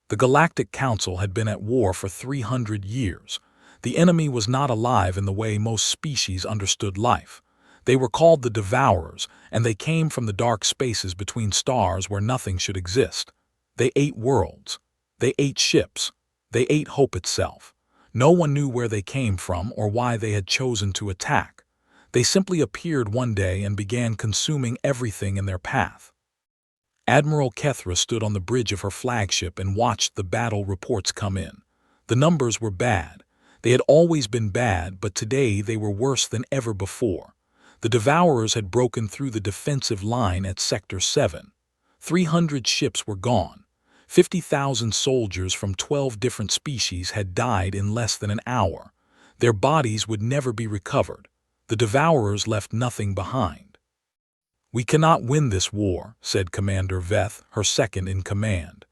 The Galactic Council had been at war for 300 years. The enemy was not alive in the way most species understood life. They were called the Devourers, and they came from the dark spaces between stars where nothing should exist. They ate worlds. They ate ships. They ate hope itself. No one knew where they came from or why they had chosen to attack. They simply appeared one day and began consuming everything in their path. Admiral Kethra stood on the bridge of her flagship and watched the battle reports come in. The numbers were bad. They had always been bad, but today they were worse than ever before. The Devourers had broken through the defensive line at Sector 7. 300 ships were gone. 50,000 soldiers from 12 different species had died in less than an hour. Their bodies would never be recovered. The Devourers left nothing behind. "We cannot win this war," said Commander Veth, her second in command.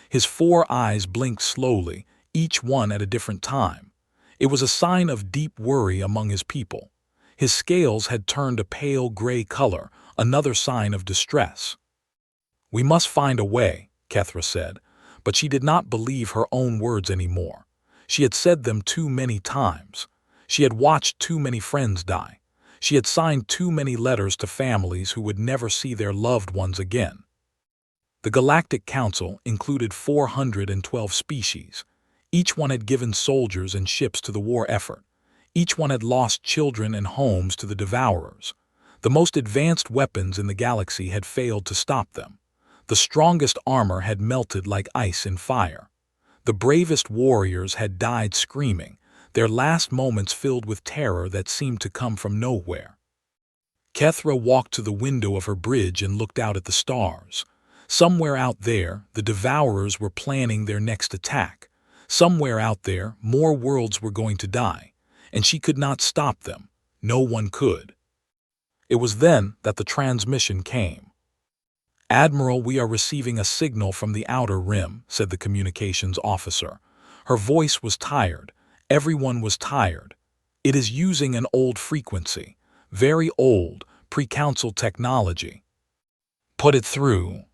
His 4 eyes blinked slowly, each one at a different time. It was a sign of deep worry among his people. His scales had turned a pale gray color, another sign of distress. "We must find a way," Kethra said, but she did not believe her own words anymore. She had said them too many times. She had watched too many friends die. She had signed too many letters to families who would never see their loved ones again. The Galactic Council included 412 species. Each one had given soldiers and ships to the war effort. Each one had lost children and homes to the Devourers. The most advanced weapons in the galaxy had failed to stop them. The strongest armor had melted like ice in fire. The bravest warriors had died screaming, their last moments filled with terror that seemed to come from nowhere. Kethra walked to the window of her bridge and looked out at the stars. Somewhere out there, the Devourers were planning their next attack. Somewhere out there, more worlds were going to die, and she could not stop them. No one could. It was then that the transmission came. "Admiral, we are receiving a signal from the Outer Rim," said the communications officer. Her voice was tired. Everyone was tired. "It is using an old frequency. Very old, pre-council technology." "Put it through."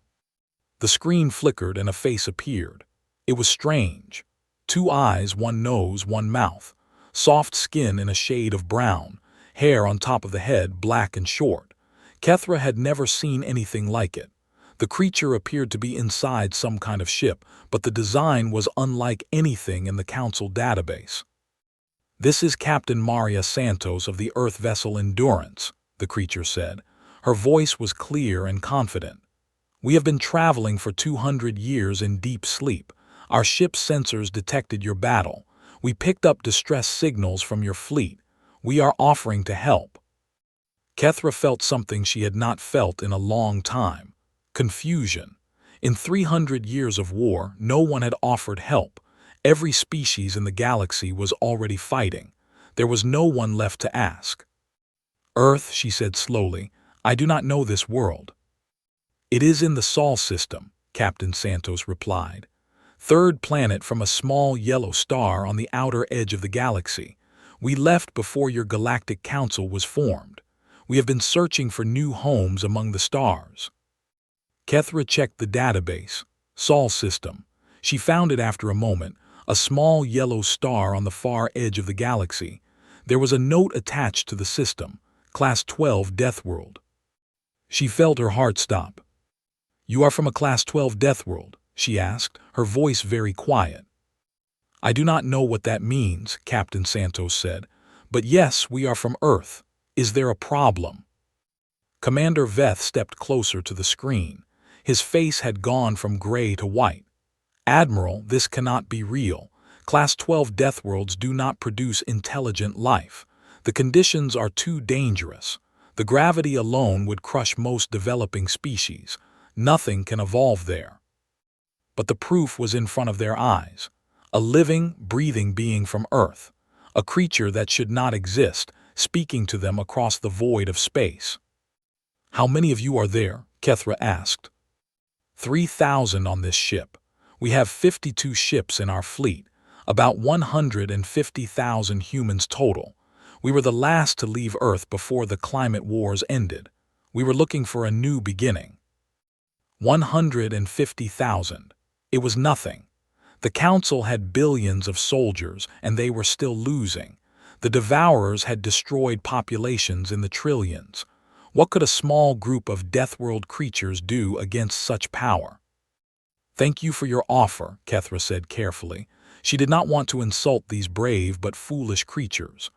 The screen flickered and a face appeared. It was strange. 2 eyes, 1 nose, 1 mouth. Soft skin in a shade of brown. Hair on top of the head, black and short. Kethra had never seen anything like it. The creature appeared to be inside some kind of ship, but the design was unlike anything in the Council database. "This is Captain Maria Santos of the Earth vessel Endurance," the creature said. Her voice was clear and confident. "We have been traveling for 200 years in deep sleep. Our ship's sensors detected your battle. We picked up distress signals from your fleet. We are offering to help." Kethra felt something she had not felt in a long time. Confusion. In 300 years of war, no one had offered help. Every species in the galaxy was already fighting. There was no one left to ask. "Earth," she said slowly, "I do not know this world." "It is in the Sol system," Captain Santos replied. "Third planet from a small yellow star on the outer edge of the galaxy. We left before your Galactic Council was formed. We have been searching for new homes among the stars." Kethra checked the database. Sol system. She found it after a moment, a small yellow star on the far edge of the galaxy. There was a note attached to the system, Class 12 Deathworld. She felt her heart stop. "You are from a Class 12 Deathworld?" she asked, her voice very quiet. "I do not know what that means," Captain Santos said, "but yes, we are from Earth. Is there a problem?" Commander Veth stepped closer to the screen. His face had gone from gray to white. "Admiral, this cannot be real. Class 12 Deathworlds do not produce intelligent life. The conditions are too dangerous. The gravity alone would crush most developing species. Nothing can evolve there." But the proof was in front of their eyes. A living, breathing being from Earth. A creature that should not exist, speaking to them across the void of space. "How many of you are there?" Kethra asked. 3,000 on this ship. We have 52 ships in our fleet, about 150,000 humans total. We were the last to leave Earth before the climate wars ended. We were looking for a new beginning. 150,000. It was nothing. The Council had billions of soldiers, and they were still losing. The Devourers had destroyed populations in the trillions. What could a small group of Deathworld creatures do against such power? "Thank you for your offer," Kethra said carefully. She did not want to insult these brave but foolish creatures.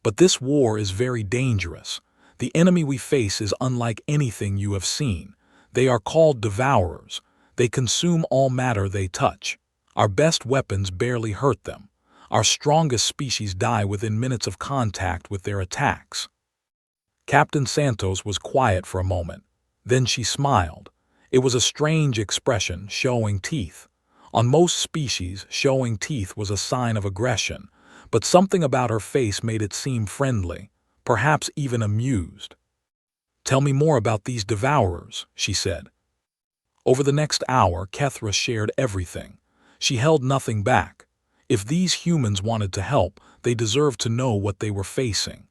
"But this war is very dangerous. The enemy we face is unlike anything you have seen. They are called Devourers. They consume all matter they touch. Our best weapons barely hurt them. Our strongest species die within minutes of contact with their attacks." Captain Santos was quiet for a moment. Then she smiled. It was a strange expression, showing teeth. On most species, showing teeth was a sign of aggression, but something about her face made it seem friendly, perhaps even amused. "Tell me more about these Devourers," she said. Over the next hour, Kethra shared everything. She held nothing back. If these humans wanted to help, they deserved to know what they were facing.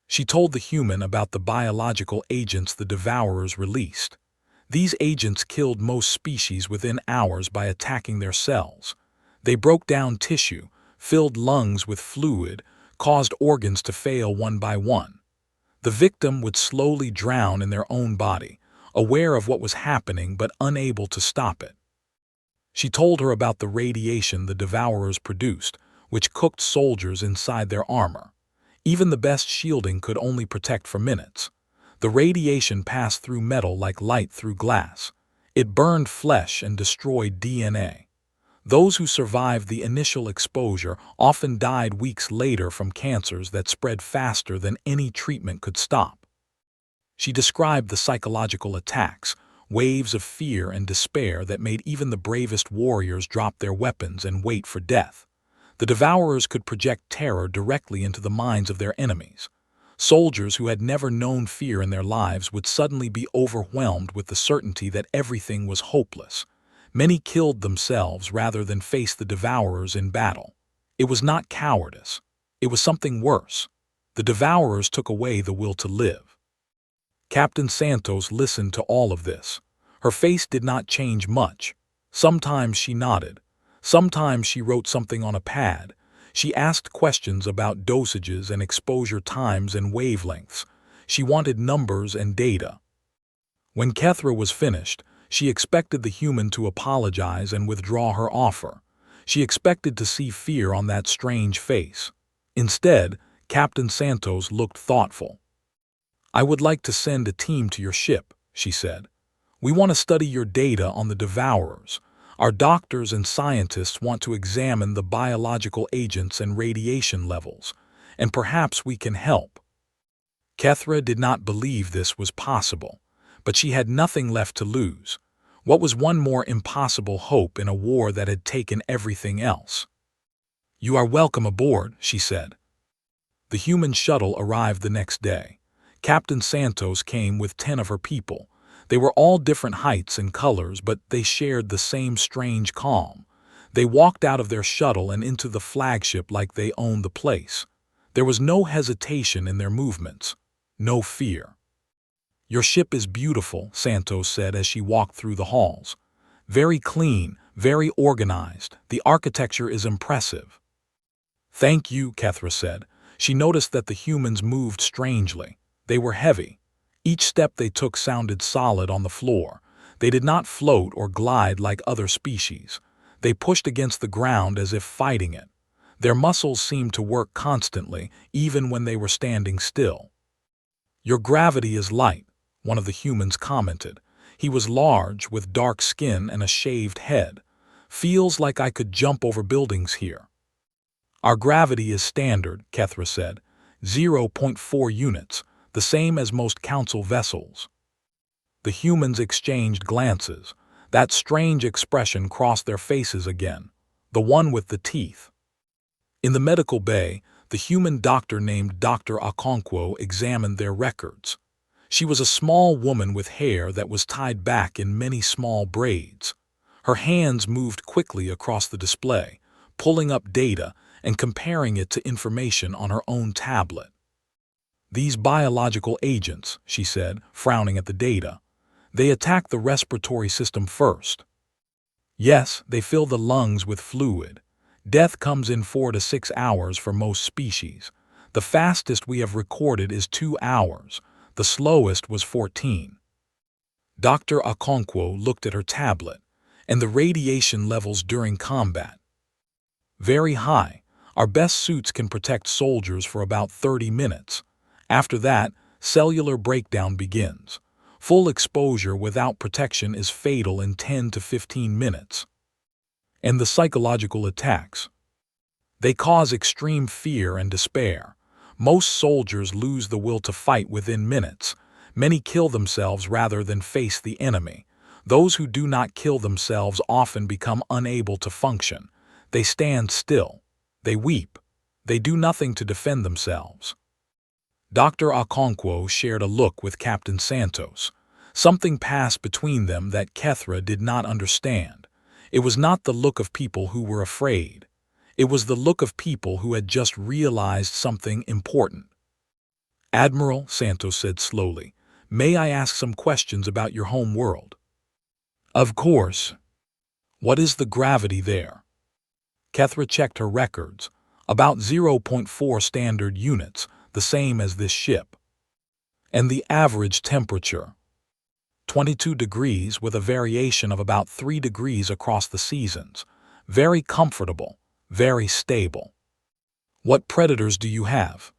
She told the human about the biological agents the Devourers released. These agents killed most species within hours by attacking their cells. They broke down tissue, filled lungs with fluid, caused organs to fail one by one. The victim would slowly drown in their own body, aware of what was happening but unable to stop it. She told her about the radiation the Devourers produced, which cooked soldiers inside their armor. Even the best shielding could only protect for minutes. The radiation passed through metal like light through glass. It burned flesh and destroyed DNA. Those who survived the initial exposure often died weeks later from cancers that spread faster than any treatment could stop. She described the psychological attacks, waves of fear and despair that made even the bravest warriors drop their weapons and wait for death. The Devourers could project terror directly into the minds of their enemies. Soldiers who had never known fear in their lives would suddenly be overwhelmed with the certainty that everything was hopeless. Many killed themselves rather than face the Devourers in battle. It was not cowardice. It was something worse. The Devourers took away the will to live. Captain Santos listened to all of this. Her face did not change much. Sometimes she nodded. Sometimes she wrote something on a pad. She asked questions about dosages and exposure times and wavelengths. She wanted numbers and data. When Kethra was finished, she expected the human to apologize and withdraw her offer. She expected to see fear on that strange face. Instead, Captain Santos looked thoughtful. "I would like to send a team to your ship," she said. "We want to study your data on the Devourers. Our doctors and scientists want to examine the biological agents and radiation levels, and perhaps we can help." Kethra did not believe this was possible, but she had nothing left to lose. What was one more impossible hope in a war that had taken everything else? "You are welcome aboard," she said. The human shuttle arrived the next day. Captain Santos came with 10 of her people. They were all different heights and colors, but they shared the same strange calm. They walked out of their shuttle and into the flagship like they owned the place. There was no hesitation in their movements, no fear. "Your ship is beautiful," Santos said as she walked through the halls. "Very clean, very organized. The architecture is impressive." "Thank you," Kethra said. She noticed that the humans moved strangely. They were heavy. Each step they took sounded solid on the floor. They did not float or glide like other species. They pushed against the ground as if fighting it. Their muscles seemed to work constantly, even when they were standing still. "Your gravity is light," one of the humans commented. He was large, with dark skin and a shaved head. "Feels like I could jump over buildings here." "Our gravity is standard," Kethra said. 0.4 units. The same as most council vessels. The humans exchanged glances. That strange expression crossed their faces again, the one with the teeth. In the medical bay, the human doctor named Dr. Okonkwo examined their records. She was a small woman with hair that was tied back in many small braids. Her hands moved quickly across the display, pulling up data and comparing it to information on her own tablet. "These biological agents," she said, frowning at the data, "they attack the respiratory system first." Yes, they fill the lungs with fluid. Death comes in 4 to 6 hours for most species. The fastest we have recorded is 2 hours. The slowest was 14. Dr. Okonkwo looked at her tablet, and the radiation levels during combat. Very high. Our best suits can protect soldiers for about 30 minutes. After that, cellular breakdown begins. Full exposure without protection is fatal in 10 to 15 minutes. And the psychological attacks. They cause extreme fear and despair. Most soldiers lose the will to fight within minutes. Many kill themselves rather than face the enemy. Those who do not kill themselves often become unable to function. They stand still. They weep. They do nothing to defend themselves. Dr. Okonkwo shared a look with Captain Santos. Something passed between them that Kethra did not understand. It was not the look of people who were afraid. It was the look of people who had just realized something important. "Admiral," Santos said slowly, "may I ask some questions about your home world?" "Of course." "What is the gravity there?" Kethra checked her records. About 0.4 standard units, the same as this ship. "And the average temperature?" 22 degrees with a variation of about 3 degrees across the seasons. Very comfortable, very stable. "What predators do you have?"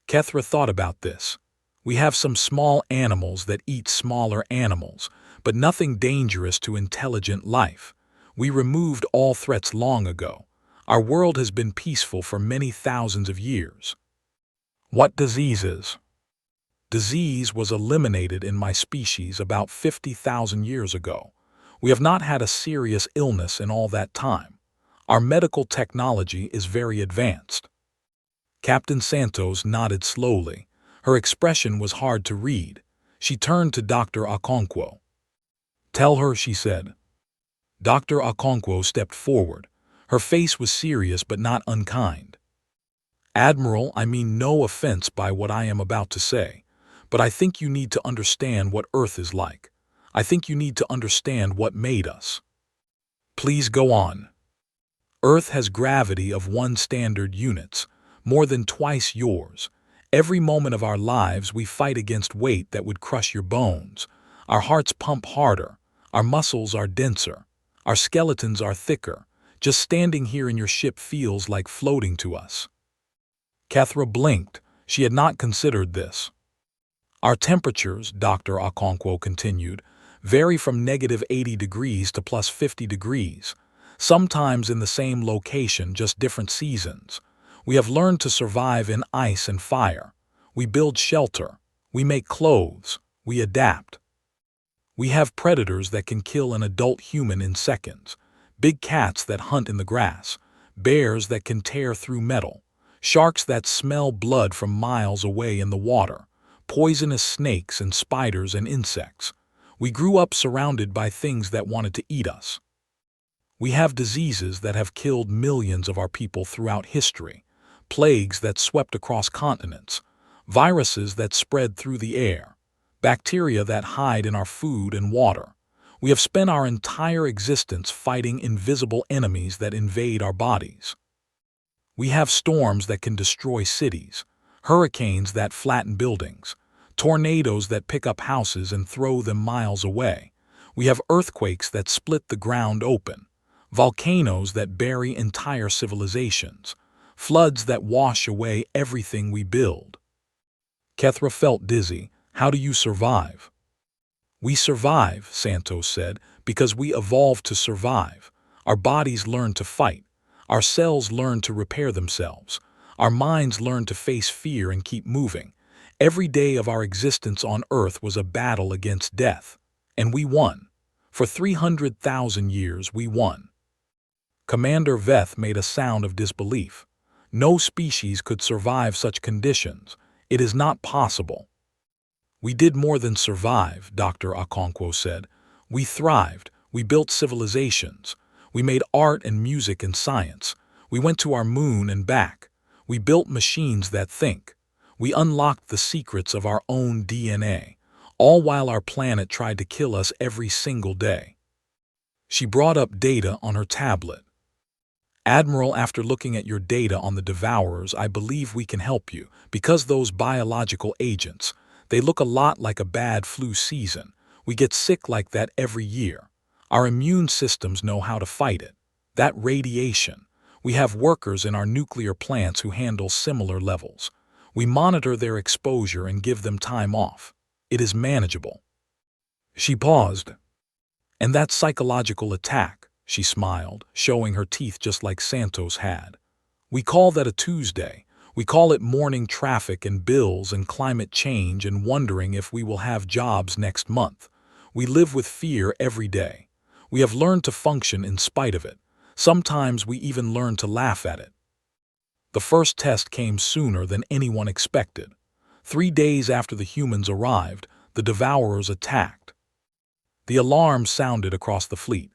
Kethra thought about this. "We have some small animals that eat smaller animals, but nothing dangerous to intelligent life. We removed all threats long ago. Our world has been peaceful for many thousands of years." "What diseases?" "Disease was eliminated in my species about 50,000 years ago. We have not had a serious illness in all that time. Our medical technology is very advanced." Captain Santos nodded slowly. Her expression was hard to read. She turned to Dr. Okonkwo. "Tell her," she said. Dr. Okonkwo stepped forward. Her face was serious but not unkind. "Admiral, I mean no offense by what I am about to say, but I think you need to understand what Earth is like. I think you need to understand what made us." "Please go on." "Earth has gravity of 1 standard units, more than twice yours. Every moment of our lives we fight against weight that would crush your bones. Our hearts pump harder. Our muscles are denser. Our skeletons are thicker. Just standing here in your ship feels like floating to us." Kethra blinked. She had not considered this. "Our temperatures," Dr. Okonkwo continued, "vary from -80 degrees to +50 degrees. Sometimes in the same location, just different seasons. We have learned to survive in ice and fire. We build shelter. We make clothes. We adapt. We have predators that can kill an adult human in seconds. Big cats that hunt in the grass. Bears that can tear through metal. Sharks that smell blood from miles away in the water. Poisonous snakes and spiders and insects. We grew up surrounded by things that wanted to eat us. We have diseases that have killed millions of our people throughout history. Plagues that swept across continents, viruses that spread through the air, bacteria that hide in our food and water. We have spent our entire existence fighting invisible enemies that invade our bodies. We have storms that can destroy cities, hurricanes that flatten buildings, tornadoes that pick up houses and throw them miles away. We have earthquakes that split the ground open, volcanoes that bury entire civilizations, floods that wash away everything we build." Kethra felt dizzy. "How do you survive?" "We survive," Santos said, "because we evolved to survive. Our bodies learn to fight. Our cells learn to repair themselves. Our minds learn to face fear and keep moving. Every day of our existence on Earth was a battle against death. And we won. For 300,000 years we won." Commander Veth made a sound of disbelief. "No species could survive such conditions. It is not possible." "We did more than survive," Dr. Okonkwo said. "We thrived. We built civilizations. We made art and music and science. We went to our moon and back. We built machines that think. We unlocked the secrets of our own DNA, all while our planet tried to kill us every single day." She brought up data on her tablet. Admiral, after looking at your data on the Devourers, I believe we can help you, because those biological agents, they look a lot like a bad flu season. We get sick like that every year. Our immune systems know how to fight it. That radiation. We have workers in our nuclear plants who handle similar levels. We monitor their exposure and give them time off. It is manageable. She paused. And that psychological attack, she smiled, showing her teeth just like Santos had. We call that a Tuesday. We call it morning traffic and bills and climate change and wondering if we will have jobs next month. We live with fear every day. We have learned to function in spite of it. Sometimes we even learn to laugh at it. The first test came sooner than anyone expected. 3 days after the humans arrived, the Devourers attacked. The alarm sounded across the fleet.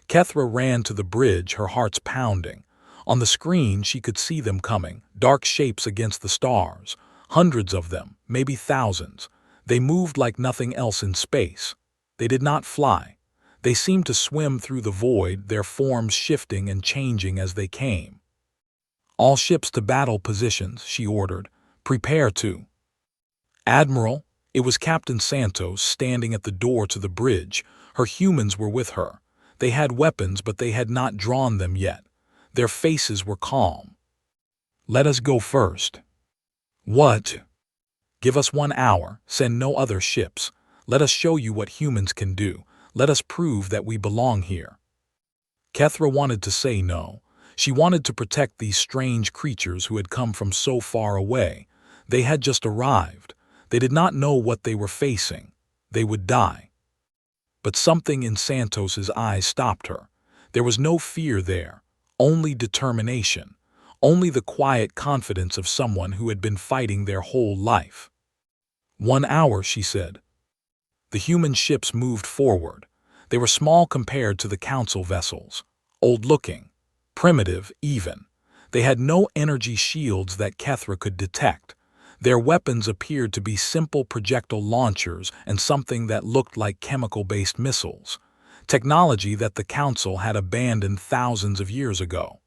Kethra ran to the bridge, her heart's pounding. On the screen, she could see them coming, dark shapes against the stars. Hundreds of them, maybe thousands. They moved like nothing else in space. They did not fly. They seemed to swim through the void, their forms shifting and changing as they came. All ships to battle positions, she ordered. Prepare to. Admiral, it was Captain Santos standing at the door to the bridge. Her humans were with her. They had weapons, but they had not drawn them yet. Their faces were calm. Let us go first. What? Give us 1 hour. Send no other ships. Let us show you what humans can do. Let us prove that we belong here. Kethra wanted to say no. She wanted to protect these strange creatures who had come from so far away. They had just arrived. They did not know what they were facing. They would die. But something in Santos's eyes stopped her. There was no fear there, only determination, only the quiet confidence of someone who had been fighting their whole life. 1 hour, she said. The human ships moved forward. They were small compared to the council vessels, old-looking, primitive even. They had no energy shields that Kethra could detect. Their weapons appeared to be simple projectile launchers and something that looked like chemical-based missiles, technology that the Council had abandoned thousands of years ago.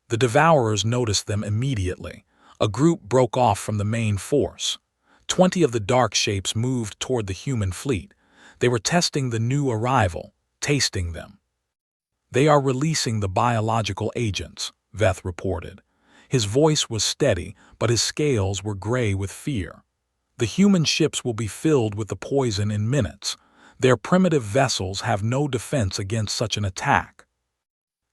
The Devourers noticed them immediately. A group broke off from the main force. 20 of the dark shapes moved toward the human fleet. They were testing the new arrival, tasting them. They are releasing the biological agents, Veth reported. His voice was steady, but his scales were gray with fear. The human ships will be filled with the poison in minutes. Their primitive vessels have no defense against such an attack.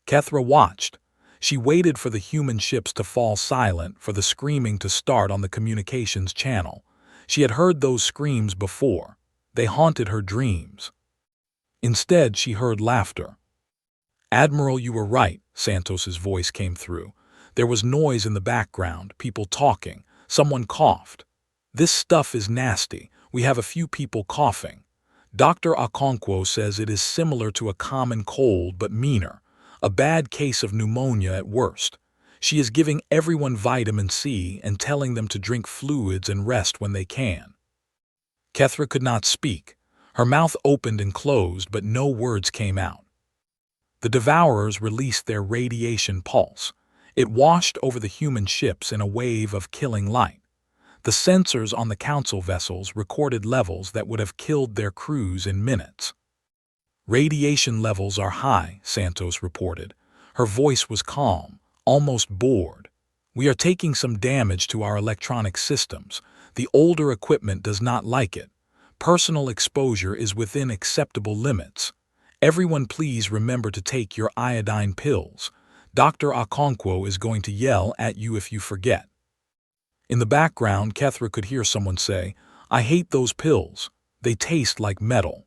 Kethra watched. She waited for the human ships to fall silent, for the screaming to start on the communications channel. She had heard those screams before. They haunted her dreams. Instead, she heard laughter. Admiral, you were right, Santos's voice came through. There was noise in the background, people talking. Someone coughed. This stuff is nasty. We have a few people coughing. Dr. Okonkwo says it is similar to a common cold but meaner. A bad case of pneumonia at worst. She is giving everyone vitamin C and telling them to drink fluids and rest when they can. Kethra could not speak. Her mouth opened and closed, but no words came out. The Devourers released their radiation pulse. It washed over the human ships in a wave of killing light. The sensors on the council vessels recorded levels that would have killed their crews in minutes. Radiation levels are high, Santos reported. Her voice was calm, almost bored. We are taking some damage to our electronic systems. The older equipment does not like it. Personal exposure is within acceptable limits. Everyone, please remember to take your iodine pills. Dr. Okonkwo is going to yell at you if you forget. In the background, Kethra could hear someone say, I hate those pills. They taste like metal.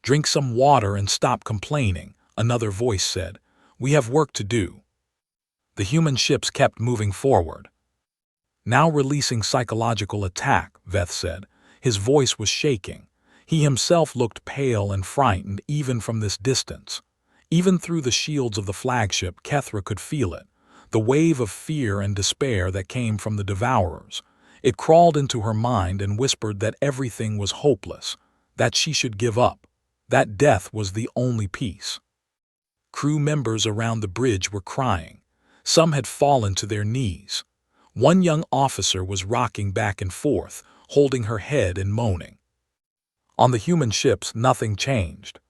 Drink some water and stop complaining, another voice said. We have work to do. The human ships kept moving forward. Now releasing psychological attack, Veth said. His voice was shaking. He himself looked pale and frightened even from this distance. Even through the shields of the flagship, Kethra could feel it, the wave of fear and despair that came from the Devourers. It crawled into her mind and whispered that everything was hopeless, that she should give up, That death was the only peace. Crew members around the bridge were crying. Some had fallen to their knees. One young officer was rocking back and forth, holding her head and moaning. On the human ships, nothing changed.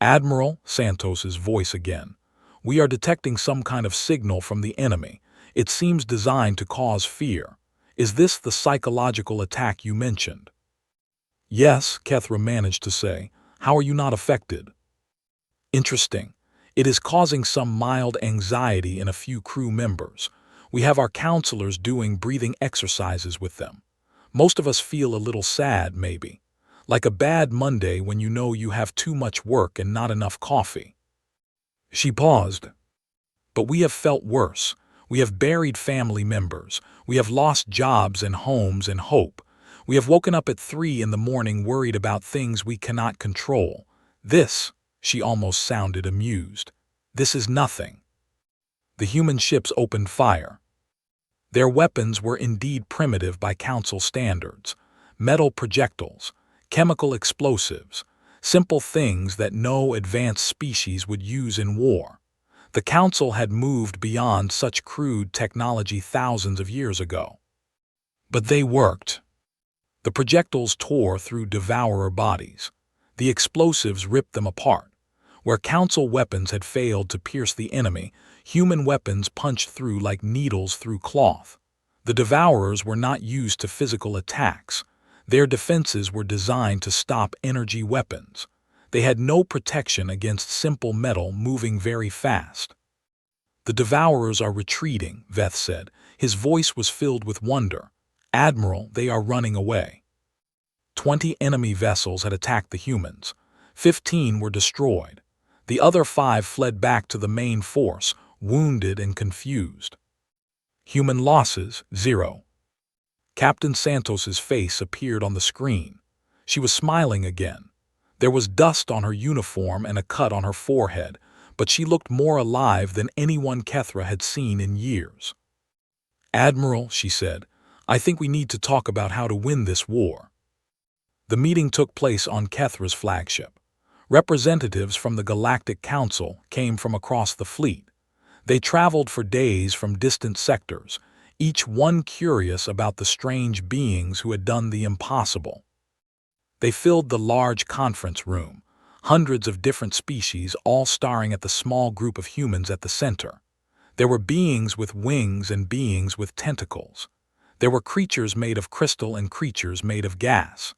"Admiral," Santos's voice again, "we are detecting some kind of signal from the enemy. It seems designed to cause fear. Is this the psychological attack you mentioned?" "Yes," Kethra managed to say. "How are you not affected?" "Interesting. It is causing some mild anxiety in a few crew members. We have our counselors doing breathing exercises with them. Most of us feel a little sad, maybe. Like a bad Monday when you know you have too much work and not enough coffee." She paused. "But we have felt worse. We have buried family members. We have lost jobs and homes and hope. We have woken up at 3 in the morning worried about things we cannot control. This," she almost sounded amused, "this is nothing." The human ships opened fire. Their weapons were indeed primitive by Council standards. Metal projectiles, chemical explosives, simple things that no advanced species would use in war. The Council had moved beyond such crude technology thousands of years ago. But they worked. The projectiles tore through devourer bodies. The explosives ripped them apart. Where Council weapons had failed to pierce the enemy, human weapons punched through like needles through cloth. The devourers were not used to physical attacks. Their defenses were designed to stop energy weapons. They had no protection against simple metal moving very fast. "The devourers are retreating," Veth said. His voice was filled with wonder. "Admiral, they are running away." 20 enemy vessels had attacked the humans. 15 were destroyed. The other 5 fled back to the main force, wounded and confused. Human losses, 0. Captain Santos's face appeared on the screen. She was smiling again. There was dust on her uniform and a cut on her forehead, but she looked more alive than anyone Kethra had seen in years. "Admiral," she said, "I think we need to talk about how to win this war." The meeting took place on Kethra's flagship. Representatives from the Galactic Council came from across the fleet. They traveled for days from distant sectors, each one curious about the strange beings who had done the impossible. They filled the large conference room, hundreds of different species all staring at the small group of humans at the center. There were beings with wings and beings with tentacles. There were creatures made of crystal and creatures made of gas.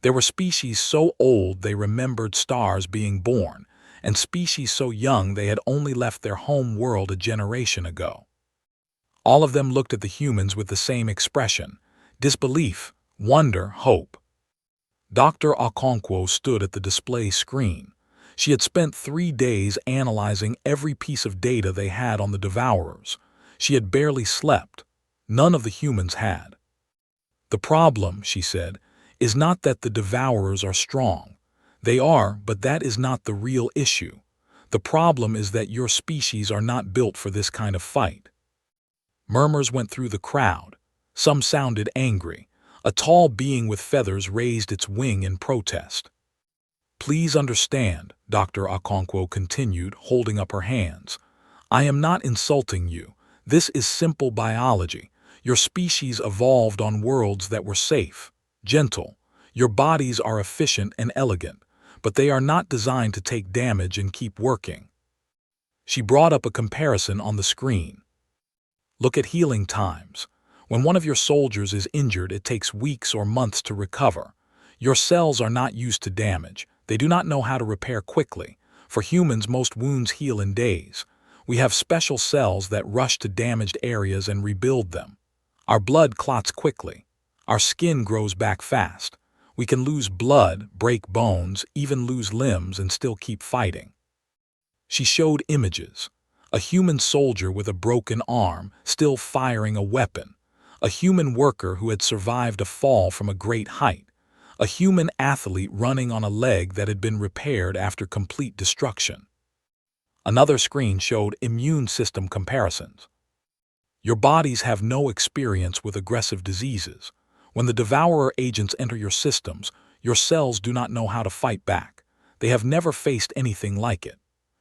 There were species so old they remembered stars being born, and species so young they had only left their home world a generation ago. All of them looked at the humans with the same expression: disbelief, wonder, hope. Dr. Okonkwo stood at the display screen. She had spent 3 days analyzing every piece of data they had on the devourers. She had barely slept. None of the humans had. "The problem," she said, "is not that the devourers are strong. They are, but that is not the real issue. The problem is that your species are not built for this kind of fight." Murmurs went through the crowd. Some sounded angry. A tall being with feathers raised its wing in protest. "Please understand," Dr. Okonkwo continued, holding up her hands. "I am not insulting you. This is simple biology. Your species evolved on worlds that were safe, gentle. Your bodies are efficient and elegant, but they are not designed to take damage and keep working." She brought up a comparison on the screen. "Look at healing times. When one of your soldiers is injured, it takes weeks or months to recover. Your cells are not used to damage. They do not know how to repair quickly. For humans, most wounds heal in days. We have special cells that rush to damaged areas and rebuild them. Our blood clots quickly. Our skin grows back fast. We can lose blood, break bones, even lose limbs and still keep fighting." She showed images. A human soldier with a broken arm, still firing a weapon. A human worker who had survived a fall from a great height. A human athlete running on a leg that had been repaired after complete destruction. Another screen showed immune system comparisons. Your bodies have no experience with aggressive diseases. When the devourer agents enter your systems, your cells do not know how to fight back. They have never faced anything like it.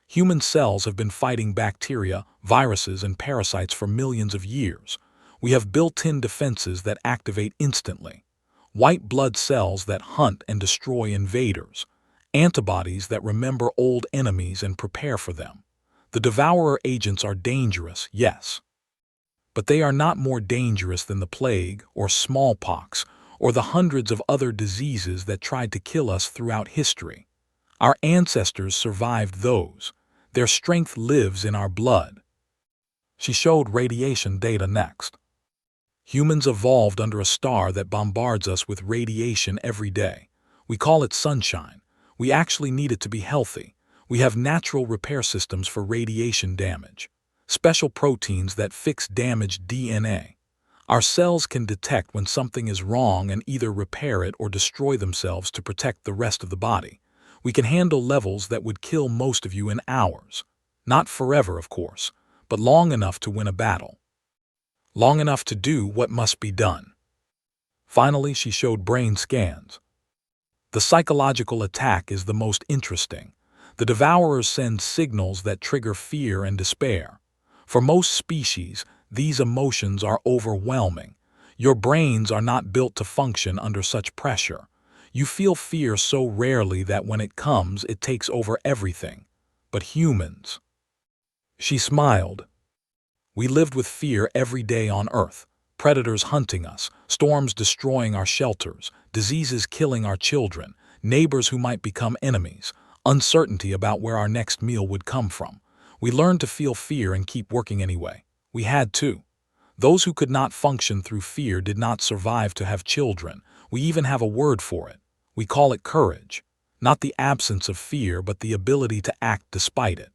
Human cells have been fighting bacteria, viruses, and parasites for millions of years. We have built-in defenses that activate instantly. White blood cells that hunt and destroy invaders. Antibodies that remember old enemies and prepare for them. The Devourer agents are dangerous, yes. But they are not more dangerous than the plague or smallpox or the hundreds of other diseases that tried to kill us throughout history. Our ancestors survived those. Their strength lives in our blood. She showed radiation data next. Humans evolved under a star that bombards us with radiation every day. We call it sunshine. We actually need it to be healthy. We have natural repair systems for radiation damage. Special proteins that fix damaged DNA. Our cells can detect when something is wrong and either repair it or destroy themselves to protect the rest of the body. We can handle levels that would kill most of you in hours. Not forever, of course, but long enough to win a battle. Long enough to do what must be done. Finally, she showed brain scans. The psychological attack is the most interesting. The Devourers send signals that trigger fear and despair. For most species, these emotions are overwhelming. Your brains are not built to function under such pressure. You feel fear so rarely that when it comes, it takes over everything. But humans. She smiled. We lived with fear every day on Earth. Predators hunting us, storms destroying our shelters, diseases killing our children, neighbors who might become enemies, uncertainty about where our next meal would come from. We learned to feel fear and keep working anyway. We had to. Those who could not function through fear did not survive to have children. We even have a word for it. We call it courage. Not the absence of fear, but the ability to act despite it.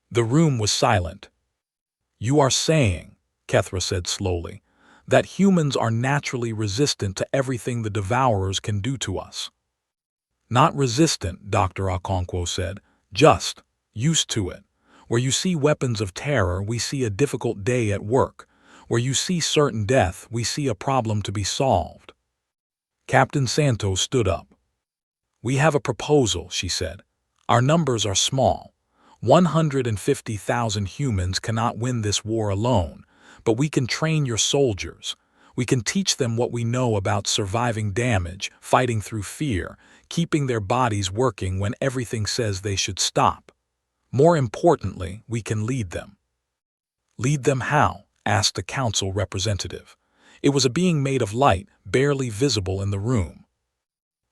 The room was silent. You are saying, Kethra said slowly, that humans are naturally resistant to everything the Devourers can do to us. Not resistant, Dr. Okonkwo said, just used to it. Where you see weapons of terror, we see a difficult day at work. Where you see certain death, we see a problem to be solved. Captain Santos stood up. We have a proposal, she said. Our numbers are small. 150,000 humans cannot win this war alone, but we can train your soldiers. We can teach them what we know about surviving damage, fighting through fear, keeping their bodies working when everything says they should stop. More importantly, we can lead them. Lead them how? Asked the council representative. It was a being made of light, barely visible in the room.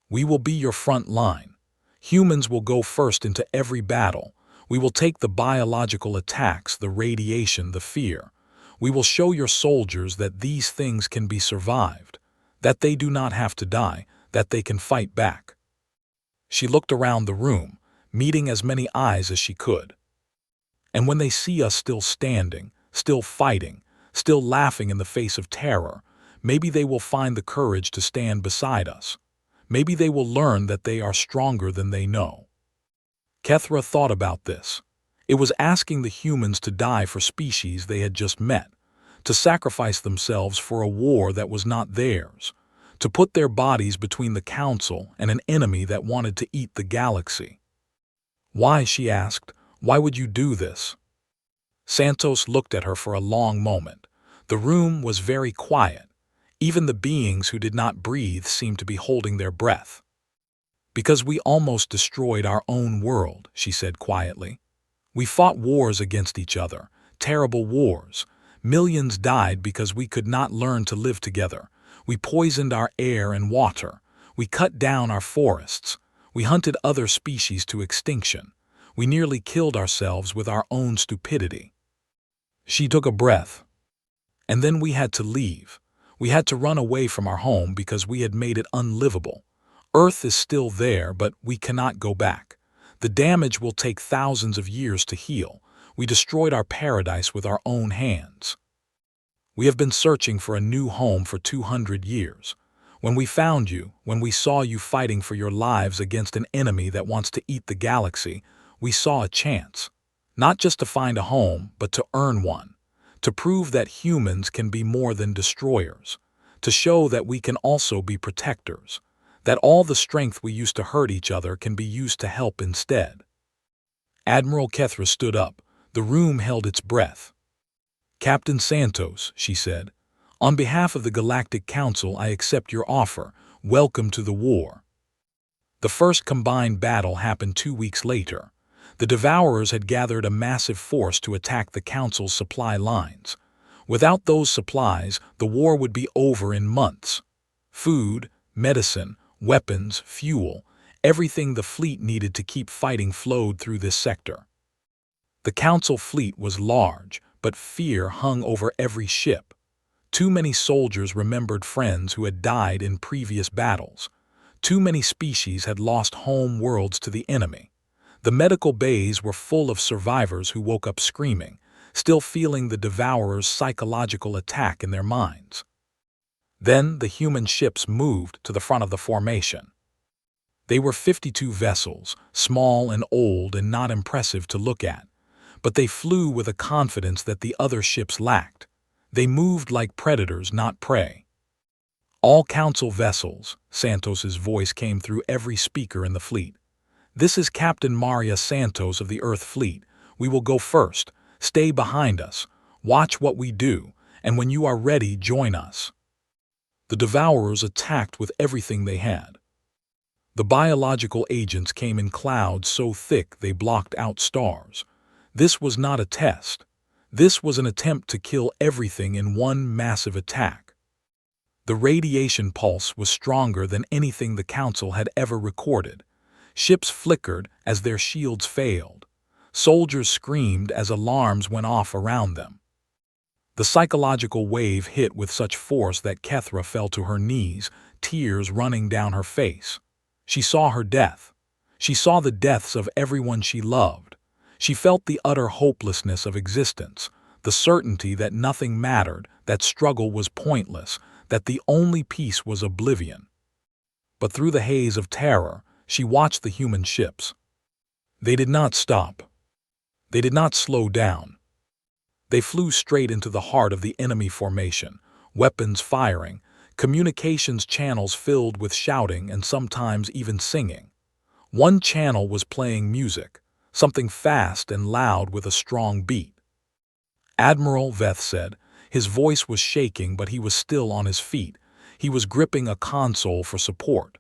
We will be your front line. Humans will go first into every battle. We will take the biological attacks, the radiation, the fear. We will show your soldiers that these things can be survived, that they do not have to die, that they can fight back. She looked around the room, meeting as many eyes as she could. And when they see us still standing, still fighting, still laughing in the face of terror, maybe they will find the courage to stand beside us. Maybe they will learn that they are stronger than they know. Kethra thought about this. It was asking the humans to die for species they had just met, to sacrifice themselves for a war that was not theirs, to put their bodies between the council and an enemy that wanted to eat the galaxy. Why, she asked, why would you do this? Santos looked at her for a long moment. The room was very quiet. Even the beings who did not breathe seemed to be holding their breath. Because we almost destroyed our own world, she said quietly. We fought wars against each other, terrible wars. Millions died because we could not learn to live together. We poisoned our air and water. We cut down our forests. We hunted other species to extinction. We nearly killed ourselves with our own stupidity. She took a breath. And then we had to leave. We had to run away from our home because we had made it unlivable. Earth is still there, but we cannot go back. The damage will take thousands of years to heal. We destroyed our paradise with our own hands. We have been searching for a new home for 200 years. When we found you, when we saw you fighting for your lives against an enemy that wants to eat the galaxy, we saw a chance. Not just to find a home, but to earn one. To prove that humans can be more than destroyers. To show that we can also be protectors. that all the strength we used to hurt each other can be used to help instead. Admiral Kethra stood up. The room held its breath. "Captain Santos," she said, "on behalf of the Galactic Council, I accept your offer. Welcome to the war." The first combined battle happened 2 weeks later. The Devourers had gathered a massive force to attack the Council's supply lines. Without those supplies, the war would be over in months. Food, medicine, weapons, fuel, everything the fleet needed to keep fighting flowed through this sector. The Council fleet was large, but fear hung over every ship. Too many soldiers remembered friends who had died in previous battles. Too many species had lost home worlds to the enemy. The medical bays were full of survivors who woke up screaming, still feeling the Devourers' psychological attack in their minds. Then the human ships moved to the front of the formation. They were 52 vessels, small and old and not impressive to look at, but they flew with a confidence that the other ships lacked. They moved like predators, not prey. "All Council vessels," Santos's voice came through every speaker in the fleet. "This is Captain Maria Santos of the Earth Fleet. We will go first. Stay behind us. Watch what we do, and when you are ready, join us." The Devourers attacked with everything they had. The biological agents came in clouds so thick they blocked out stars. This was not a test. This was an attempt to kill everything in one massive attack. The radiation pulse was stronger than anything the Council had ever recorded. Ships flickered as their shields failed. Soldiers screamed as alarms went off around them. The psychological wave hit with such force that Kethra fell to her knees, tears running down her face. She saw her death. She saw the deaths of everyone she loved. She felt the utter hopelessness of existence, the certainty that nothing mattered, that struggle was pointless, that the only peace was oblivion. But through the haze of terror, she watched the human ships. They did not stop. They did not slow down. They flew straight into the heart of the enemy formation, weapons firing, communications channels filled with shouting and sometimes even singing. One channel was playing music, something fast and loud with a strong beat. "Admiral," Veth said. His voice was shaking, but he was still on his feet. He was gripping a console for support.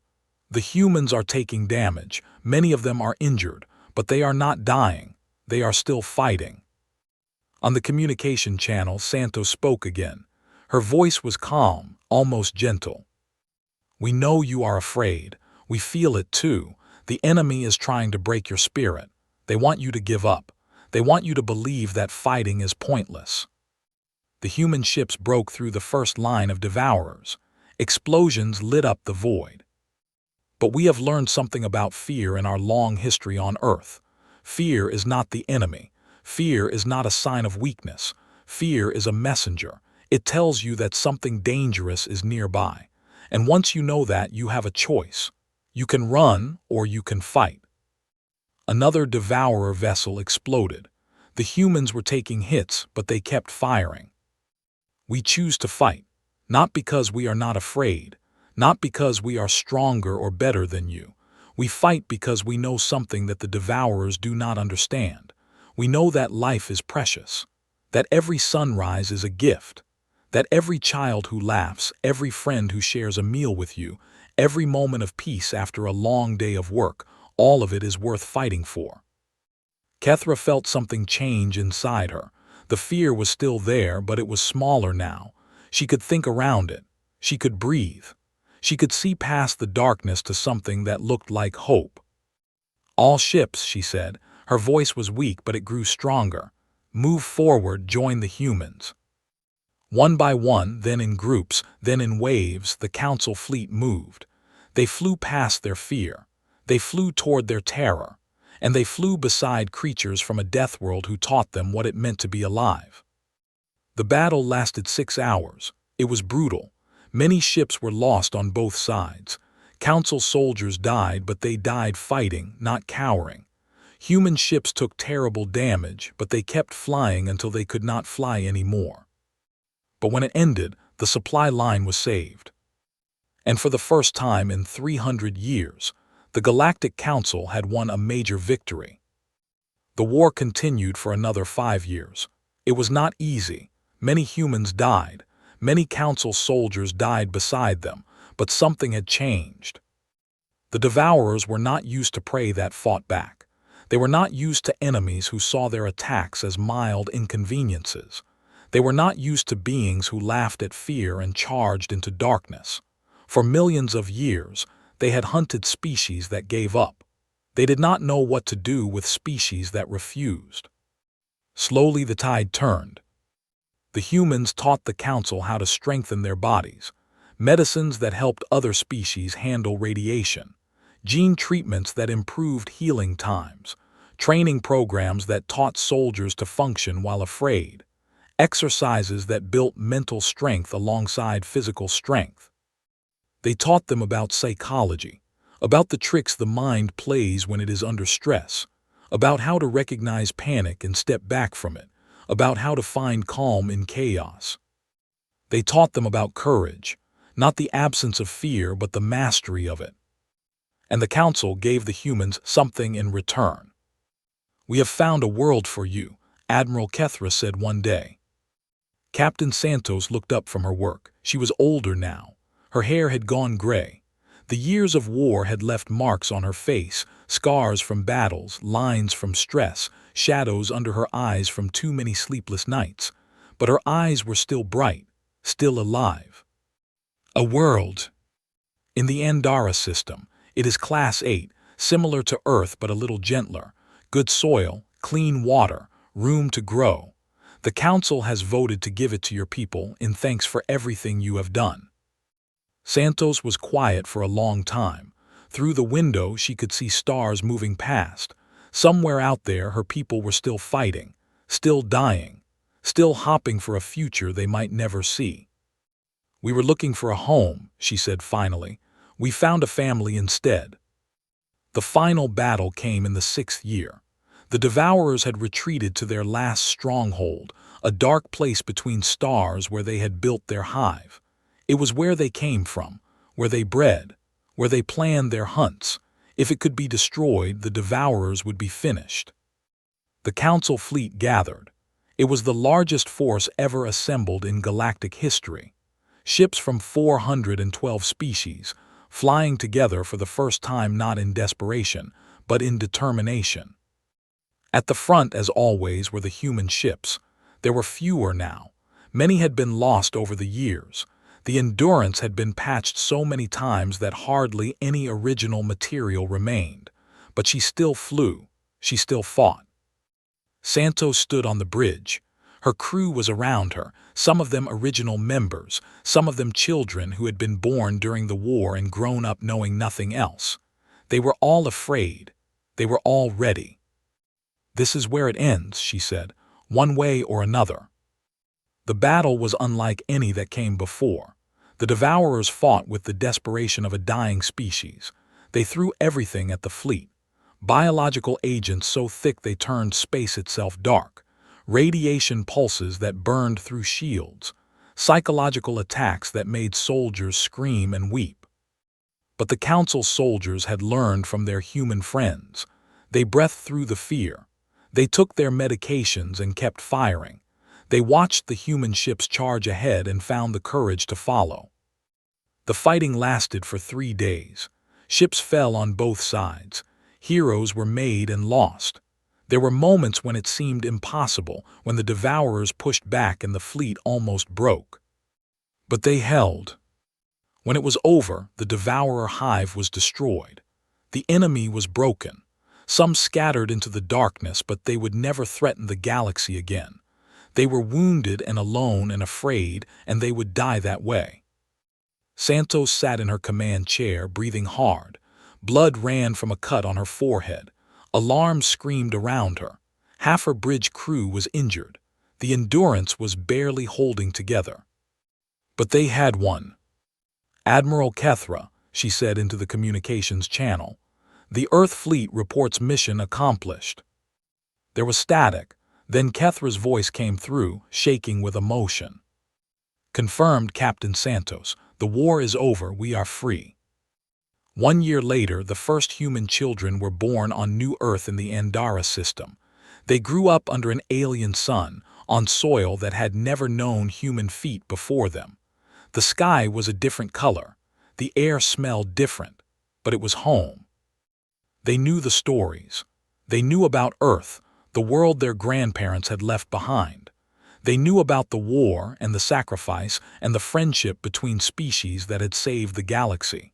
"The humans are taking damage. Many of them are injured, but they are not dying. They are still fighting." On the communication channel, Santos spoke again. Her voice was calm, almost gentle. "We know you are afraid. We feel it too. The enemy is trying to break your spirit. They want you to give up. They want you to believe that fighting is pointless." The human ships broke through the first line of Devourers. Explosions lit up the void. "But we have learned something about fear in our long history on Earth. Fear is not the enemy. Fear is not a sign of weakness. Fear is a messenger. It tells you that something dangerous is nearby. And once you know that, you have a choice. You can run or you can fight." Another Devourer vessel exploded. The humans were taking hits, but they kept firing. "We choose to fight, not because we are not afraid, not because we are stronger or better than you. We fight because we know something that the Devourers do not understand. We know that life is precious, that every sunrise is a gift, that every child who laughs, every friend who shares a meal with you, every moment of peace after a long day of work, all of it is worth fighting for." Kethra felt something change inside her. The fear was still there, but it was smaller now. She could think around it. She could breathe. She could see past the darkness to something that looked like hope. "All ships," she said. Her voice was weak, but it grew stronger. "Move forward, join the humans." One by one, then in groups, then in waves, the Council fleet moved. They flew past their fear. They flew toward their terror. And they flew beside creatures from a Deathworld who taught them what it meant to be alive. The battle lasted 6 hours. It was brutal. Many ships were lost on both sides. Council soldiers died, but they died fighting, not cowering. Human ships took terrible damage, but they kept flying until they could not fly anymore. But when it ended, the supply line was saved. And for the first time in 300 years, the Galactic Council had won a major victory. The war continued for another 5 years. It was not easy. Many humans died. Many Council soldiers died beside them, but something had changed. The Devourers were not used to prey that fought back. They were not used to enemies who saw their attacks as mild inconveniences. They were not used to beings who laughed at fear and charged into darkness. For millions of years, they had hunted species that gave up. They did not know what to do with species that refused. Slowly the tide turned. The humans taught the Council how to strengthen their bodies, medicines that helped other species handle radiation, gene treatments that improved healing times, training programs that taught soldiers to function while afraid, exercises that built mental strength alongside physical strength. They taught them about psychology, about the tricks the mind plays when it is under stress, about how to recognize panic and step back from it, about how to find calm in chaos. They taught them about courage, not the absence of fear but the mastery of it. And the Council gave the humans something in return. "We have found a world for you," Admiral Kethra said one day. Captain Santos looked up from her work. She was older now. Her hair had gone gray. The years of war had left marks on her face, scars from battles, lines from stress, shadows under her eyes from too many sleepless nights. But her eyes were still bright, still alive. "A world. In the Andara system, it is Class 8, similar to Earth but a little gentler. Good soil, clean water, room to grow. The Council has voted to give it to your people in thanks for everything you have done." Santos was quiet for a long time. Through the window she could see stars moving past. Somewhere out there her people were still fighting, still dying, still hopping for a future they might never see. "We were looking for a home," she said finally. "We found a family instead." The final battle came in the 6th year. The Devourers had retreated to their last stronghold, a dark place between stars where they had built their hive. It was where they came from, where they bred, where they planned their hunts. If it could be destroyed, the Devourers would be finished. The Council fleet gathered. It was the largest force ever assembled in galactic history. Ships from 412 species, flying together for the first time not in desperation, but in determination. At the front, as always, were the human ships. There were fewer now. Many had been lost over the years. The Endurance had been patched so many times that hardly any original material remained. But she still flew. She still fought. Santos stood on the bridge. Her crew was around her, some of them original members, some of them children who had been born during the war and grown up knowing nothing else. They were all afraid. They were all ready. "This is where it ends," she said, "one way or another." The battle was unlike any that came before. The Devourers fought with the desperation of a dying species. They threw everything at the fleet. Biological agents so thick they turned space itself dark. Radiation pulses that burned through shields. Psychological attacks that made soldiers scream and weep. But the Council soldiers had learned from their human friends. They breathed through the fear. They took their medications and kept firing. They watched the human ships charge ahead and found the courage to follow. The fighting lasted for 3 days. Ships fell on both sides. Heroes were made and lost. There were moments when it seemed impossible, when the Devourers pushed back and the fleet almost broke. But they held. When it was over, the Devourer hive was destroyed. The enemy was broken. Some scattered into the darkness, but they would never threaten the galaxy again. They were wounded and alone and afraid, and they would die that way. Santos sat in her command chair, breathing hard. Blood ran from a cut on her forehead. Alarms screamed around her. Half her bridge crew was injured. The Endurance was barely holding together. But they had won. "Admiral Kethra," she said into the communications channel, "the Earth fleet reports mission accomplished." There was static. Then Kethra's voice came through, shaking with emotion. "Confirmed, Captain Santos. The war is over, we are free. 1 year later, the first human children were born on New Earth in the Andara system. They grew up under an alien sun, on soil that had never known human feet before them. The sky was a different color. The air smelled different, but it was home. They knew the stories. They knew about Earth, the world their grandparents had left behind. They knew about the war and the sacrifice and the friendship between species that had saved the galaxy.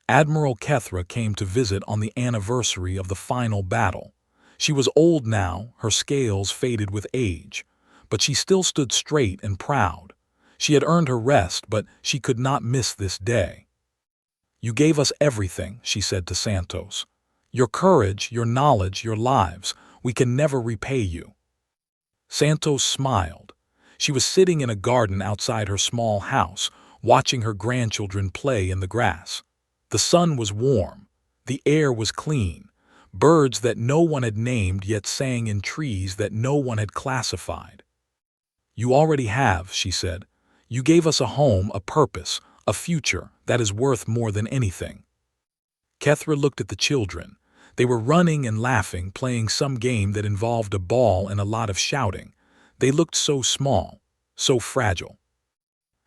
Admiral Kethra came to visit on the anniversary of the final battle. She was old now, her scales faded with age, but she still stood straight and proud. She had earned her rest, but she could not miss this day. "You gave us everything," she said to Santos. "Your courage, your knowledge, your lives. We can never repay you." Santos smiled. She was sitting in a garden outside her small house, watching her grandchildren play in the grass. The sun was warm. The air was clean. Birds that no one had named yet sang in trees that no one had classified. "You already have," she said. "You gave us a home, a purpose, a future that is worth more than anything." Kethra looked at the children. They were running and laughing, playing some game that involved a ball and a lot of shouting. They looked so small, so fragile.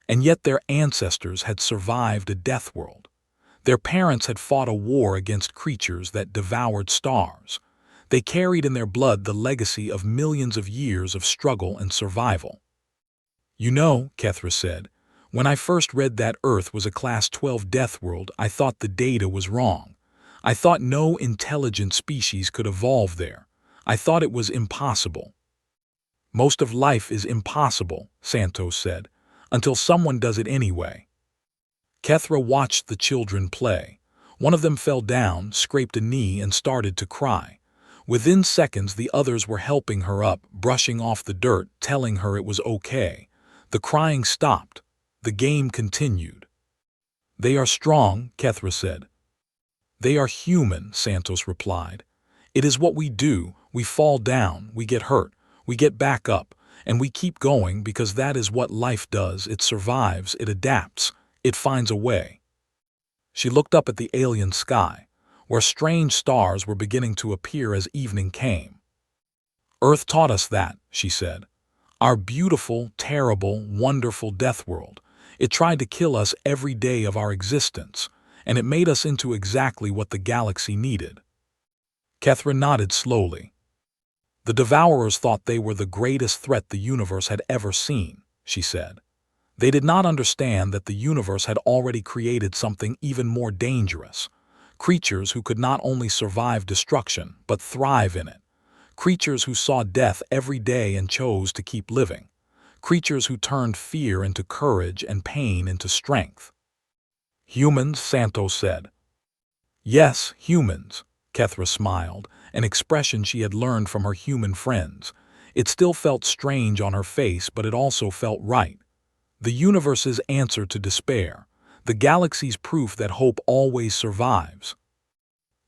And yet their ancestors had survived a death world. Their parents had fought a war against creatures that devoured stars. They carried in their blood the legacy of millions of years of struggle and survival. "You know," Kethra said, "when I first read that Earth was a Class 12 death world, I thought the data was wrong. I thought no intelligent species could evolve there. I thought it was impossible." "Most of life is impossible," Santos said, "until someone does it anyway." Kethra watched the children play. One of them fell down, scraped a knee, and started to cry. Within seconds, the others were helping her up, brushing off the dirt, telling her it was okay. The crying stopped. The game continued. "They are strong," Kethra said. "They are human," Santos replied. "It is what we do. We fall down, we get hurt, we get back up, and we keep going because that is what life does. It survives, it adapts, it finds a way." She looked up at the alien sky, where strange stars were beginning to appear as evening came. "Earth taught us that," she said. "Our beautiful, terrible, wonderful death world. It tried to kill us every day of our existence, and it made us into exactly what the galaxy needed." Kethra nodded slowly. "The Devourers thought they were the greatest threat the universe had ever seen," she said. "They did not understand that the universe had already created something even more dangerous. Creatures who could not only survive destruction, but thrive in it. Creatures who saw death every day and chose to keep living. Creatures who turned fear into courage and pain into strength." "Humans," Santos said. "Yes, humans," Kethra smiled, an expression she had learned from her human friends. It still felt strange on her face, but it also felt right. The universe's answer to despair. The galaxy's proof that hope always survives.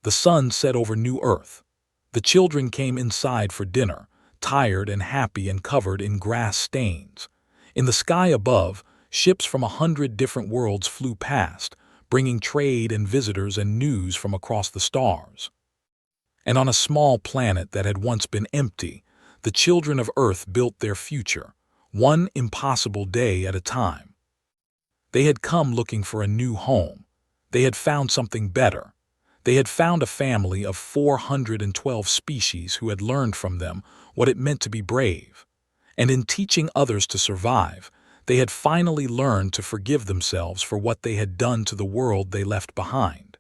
The sun set over New Earth. The children came inside for dinner, tired and happy and covered in grass stains. In the sky above, ships from 100 different worlds flew past, bringing trade and visitors and news from across the stars. And on a small planet that had once been empty, the children of Earth built their future, one impossible day at a time. They had come looking for a new home. They had found something better. They had found a family of 412 species who had learned from them what it meant to be brave. And in teaching others to survive, they had finally learned to forgive themselves for what they had done to the world they left behind.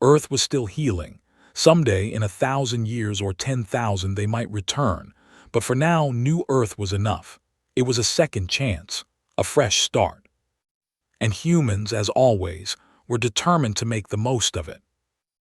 Earth was still healing. Someday, in 1,000 years or 10,000, they might return. But for now, New Earth was enough. It was a second chance, a fresh start. And humans, as always, were determined to make the most of it.